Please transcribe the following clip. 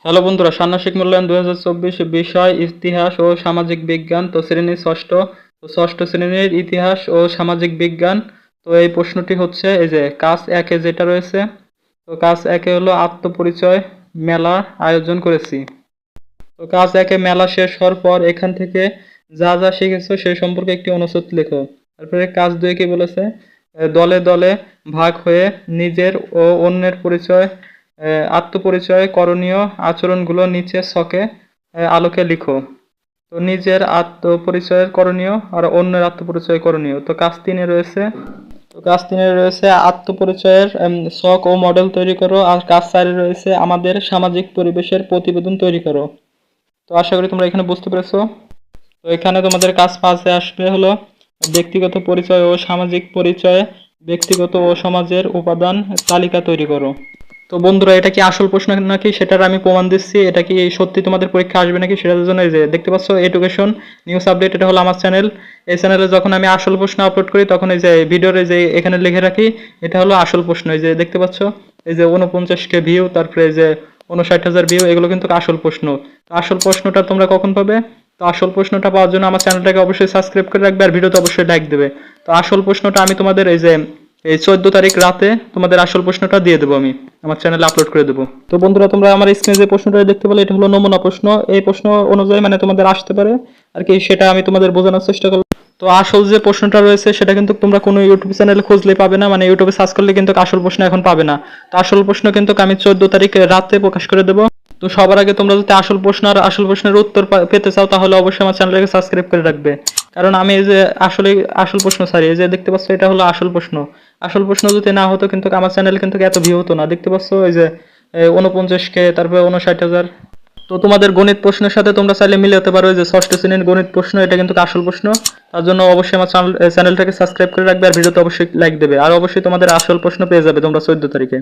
Hello বন্ধুরা, ষান্মাসিক মূল্যায়ন 2024 বিষয় ইতিহাস ও সামাজিক বিজ্ঞান। তো শ্রেণী ষষ্ঠ শ্রেণীর ইতিহাস ও সামাজিক বিজ্ঞান। তো এই প্রশ্নটি হচ্ছে এই যে কাজ একে যেটা রয়েছে। তো কাজ একে হলো আত্মপরিচয় মেলা আয়োজন করেছি। তো কাজ একে মেলা শেষ হওয়ার পর এখান থেকে যা যা শিখেছো সে সম্পর্কে একটি অনুচ্ছেদ লেখো। তারপরে কাজ দুয়ে কি বলেছে, দলে দলে ভাগ হয়ে নিজের ও অন্যের পরিচয়, আত্মপরিচয় করণীয় আচরণগুলো নিচে ছকে আলোকে লিখো। তো নিজের আত্মপরিচয়ের করণীয় আর অন্যের আত্মপরিচয় করণীয়। তো কাজ তিনে রয়েছে আত্মপরিচয়ের ছক ও মডেল তৈরি করো। আর কাজ চারে রয়েছে আমাদের সামাজিক পরিবেশের প্রতিবেদন তৈরি করো। তো আশা করি তোমরা এখানে বুঝতে পেরেছো। তো এখানে তোমাদের কাজ 5-এ আসবে হলো ব্যক্তিগত পরিচয় ও সামাজিক পরিচয়, ব্যক্তিগত ও সমাজের উপাদান তালিকা তৈরি করো। তো বন্ধুরা, এটা কি আসল প্রশ্ন নাকি সেটার আমি প্রমাণ দিচ্ছি। এটা কি সত্যি তোমাদের পরীক্ষা আসবে নাকি সেটার জন্য এই যে দেখতে পাচ্ছ এডুকেশন নিউজ আপডেট, এটা হলো আমার চ্যানেল। এই চ্যানেলে যখন আমি আসল প্রশ্ন আপলোড করি তখন এই যে ভিডিওর যে এখানে লিখে রাখি এটা হলো আসল প্রশ্ন। এই যে দেখতে পাচ্ছ এই যে 49K ভিউ, তারপরে এই যে 59,000 ভিউ, এগুলো কিন্তু আসল প্রশ্ন। তো আসল প্রশ্নটা তোমরা কখন পাবে? তো আসল প্রশ্নটা পাওয়ার জন্য আমার চ্যানেলটাকে অবশ্যই সাবস্ক্রাইব করে রাখবে আর ভিডিওতে অবশ্যই লাইক দেবে। তো আসল প্রশ্নটা আমি তোমাদের এই 14 তারিখ রাতে তোমাদের আসল প্রশ্নটা দিয়ে দেবো, আমি আমার চ্যানেলে আপলোড করে দেবো। তো বন্ধুরা, তোমরা আমার স্ক্রিনে যে প্রশ্নটা দেখতে পেলে এটা হলো নমুনা প্রশ্ন। এই প্রশ্ন অনুযায়ী মানে তোমাদের আসতে পারে আর কি, সেটা আমি তোমাদের বোঝানোর চেষ্টা করলাম। তো আসল যে প্রশ্নটা রয়েছে সেটা কিন্তু তোমরা কোনো ইউটিউব চ্যানেলে খুঁজলে পাবে না, মানে ইউটিউবে সার্চ করলে কিন্তু আসল প্রশ্ন এখন পাবে না। তো আসল প্রশ্ন কিন্তু আমি 14 তারিখ রাতে প্রকাশ করে দেবো। তো সবার আগে তোমরা যদি আসল প্রশ্ন আর আসল প্রশ্নের উত্তর পেতে চাও তাহলে অবশ্যই আমার চ্যানেলটাকে সাবস্ক্রাইব করে রাখবে। কারণ আমি এই যে আসলে আসল প্রশ্ন ছাড়ি, এই যে দেখতে পাচ্ছ এটা হলো আসল প্রশ্ন। আসল প্রশ্ন যদি না হতো কিন্তু আমার চ্যানেল কিন্তু এত ভিউ হতো না। দেখতে পাচ্ছ এই যে 49K, তারপরে 59,000। তো তোমাদের গণিত প্রশ্নের সাথে তোমরা চাইলে মিলাতে পারো যে ষষ্ঠ শ্রেণীর গণিত প্রশ্ন, এটা কিন্তু আসল প্রশ্ন। তার জন্য অবশ্যই আমার চ্যানেলটাকে সাবস্ক্রাইব করে রাখবে আর ভিডিওতে অবশ্যই লাইক দেবে। আর অবশ্যই তোমাদের আসল প্রশ্ন পেয়ে যাবে তোমরা 14 তারিখে।